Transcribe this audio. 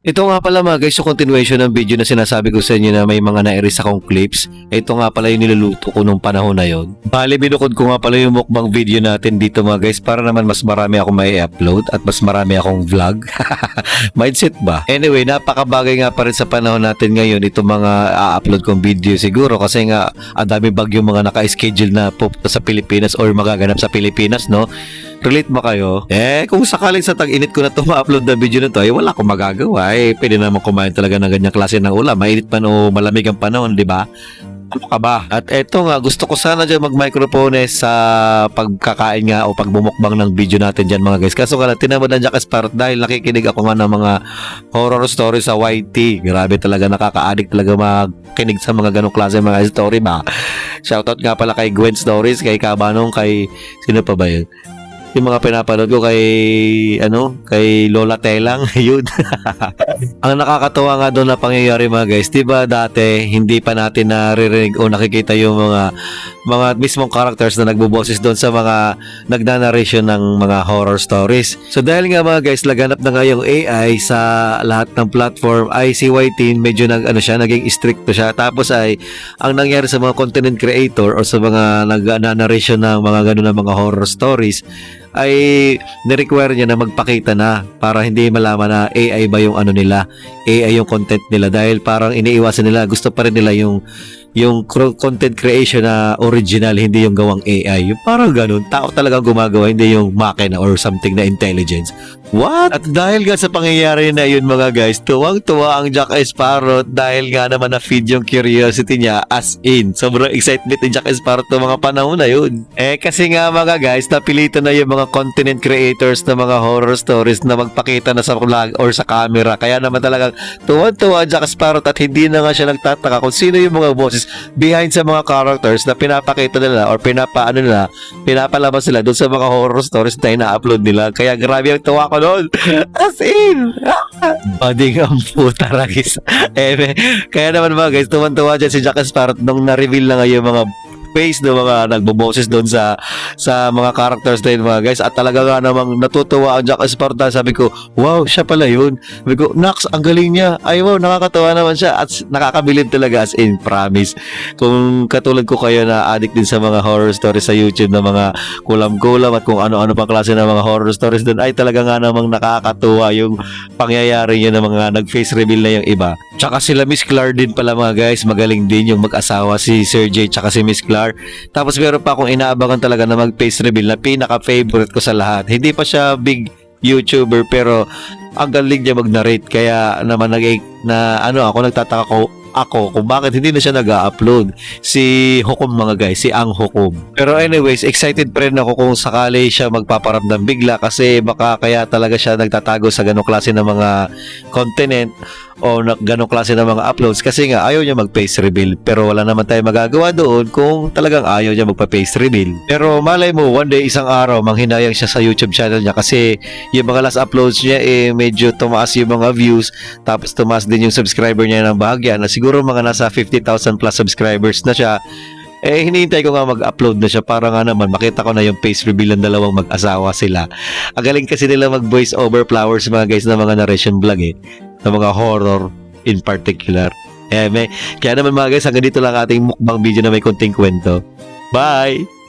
Ito nga pala mga guys, yung continuation ng video na sinasabi ko sa inyo na may mga nairis akong clips. Ito nga pala yung niluluto ko nung panahon na yon. Bale, binukod ko nga pala yung mukbang video natin dito mga guys para naman mas marami akong may upload at mas marami akong vlog. Mindset ba? Anyway, napakabagay nga pa rin sa panahon natin ngayon itong mga upload kong video siguro kasi nga ang dami bagyong mga naka-schedule na pupunta sa Pilipinas or magaganap sa Pilipinas, no? Relate ba kayo? Kung sakaling sa tag-init ko na ito ma-upload na video na ito, wala akong magagawa. Pwede naman kumain talaga ng ganyang klase ng ulam. Mainit man o malamig ang panahon, di ba? Ano ka ba? At eto nga, gusto ko sana dyan mag-microphone sa pagkakain nga o pagbumukbang ng video natin dyan mga guys. Kaso nga lang, tinamad ang Jack Sparrow dahil nakikinig ako nga ng mga horror stories sa YT. Grabe talaga, nakaka-addict talaga makinig sa mga ganong klase mga story ba? Shoutout nga pala kay Gwen Stories, kay Kabanong, kay sino pa ba yun? Yung mga pinapanood ko kay Lola Telang, yun. Ang nakakatawa nga doon na pangyayari mga guys, diba dati hindi pa natin naririnig o nakikita yung mga mismong characters na nagbuboses doon sa mga nagna-narration ng mga horror stories. So dahil nga mga guys, laganap na nga yung AI sa lahat ng platform, ay si YT medyo naging stricto siya. Tapos ay ang nangyari sa mga content creator o sa mga nagna-narration ng mga ganun na mga horror stories ay ni-require niya na magpakita na para hindi malaman na AI ba yung nila, AI yung content nila dahil parang iniiwasan nila, gusto pa rin nila yung content creation na original, hindi yung gawang AI. Yung parang ganun, tao talagang gumagawa, hindi yung makina or something na intelligence. What? At dahil nga sa pangyayari na yun mga guys, tuwang-tuwa ang Jack Sparrow dahil nga naman na-feed yung curiosity niya as in. Sobrang excitement ni Jack Sparrow to mga panahon na yun. Kasi nga mga guys, napilitan na yung mga content creators na mga horror stories na magpakita na sa vlog or sa camera. Kaya naman talagang tuwang-tuwa ang Jack Sparrow at hindi na nga siya nagtataka kung sino yung mga boses behind sa mga characters na pinapakita nila or pinapalabas nila doon sa mga horror stories na ina-upload nila. Kaya grabe ang tuwa ko doon. As in, bading ang puta ragis. Kaya naman mga guys, tuwan-tuwa dyan si Jack Sparrow nung na-reveal na nga yung mga face ng mga nagboboses doon sa mga characters na yun mga guys. At talaga nga namang natutuwa ang Jack Sparrow. Sabi ko, wow, siya pala yun. Sabi ko, Nax, ang galing niya. Ay wow, nakakatawa naman siya at nakakabilib talaga as in, promise. Kung katulad ko kayo na addict din sa mga horror stories sa YouTube na mga kulam-kulam at kung ano-ano pang klase ng mga horror stories doon, ay talaga nga namang nakakatuwa yung pangyayari niya ng mga nag-face reveal na yung iba. Tsaka sila Miss Clark din pala mga guys, magaling din yung mag-asawa si Sir J tsaka si Miss Clark. Tapos meron pa akong inaabangan talaga na mag-face reveal na pinaka-favorite ko sa lahat. Hindi pa siya big YouTuber pero ang galing niya mag-narrate. Kaya naman ako nagtataka ako kung bakit hindi na siya nag-upload si Hukom mga guys, si Ang Hukom. Pero anyways, excited pa rin ako kung sakali siya magpaparamdam bigla kasi baka kaya talaga siya nagtatago sa ganong klase ng mga content o ganong klase ng mga uploads kasi nga ayaw niya mag-face reveal. Pero wala naman tayo magagawa doon kung talagang ayaw niya magpa-face reveal. Pero malay mo, one day, isang araw, manghinayang siya sa YouTube channel niya kasi yung mga last uploads niya medyo tumaas yung mga views, tapos tumaas din yung subscriber niya ng bahagya na siguro mga nasa 50,000 plus subscribers na siya. Hinihintay ko nga mag-upload na siya para nga naman makita ko na yung face reveal ng dalawang mag-asawa sila. Ang galing kasi nila mag-voice over flowers mga guys na mga narration vlog na mga horror in particular. Kaya naman mga guys, hanggang dito lang ating mukbang video na may konting kwento. Bye!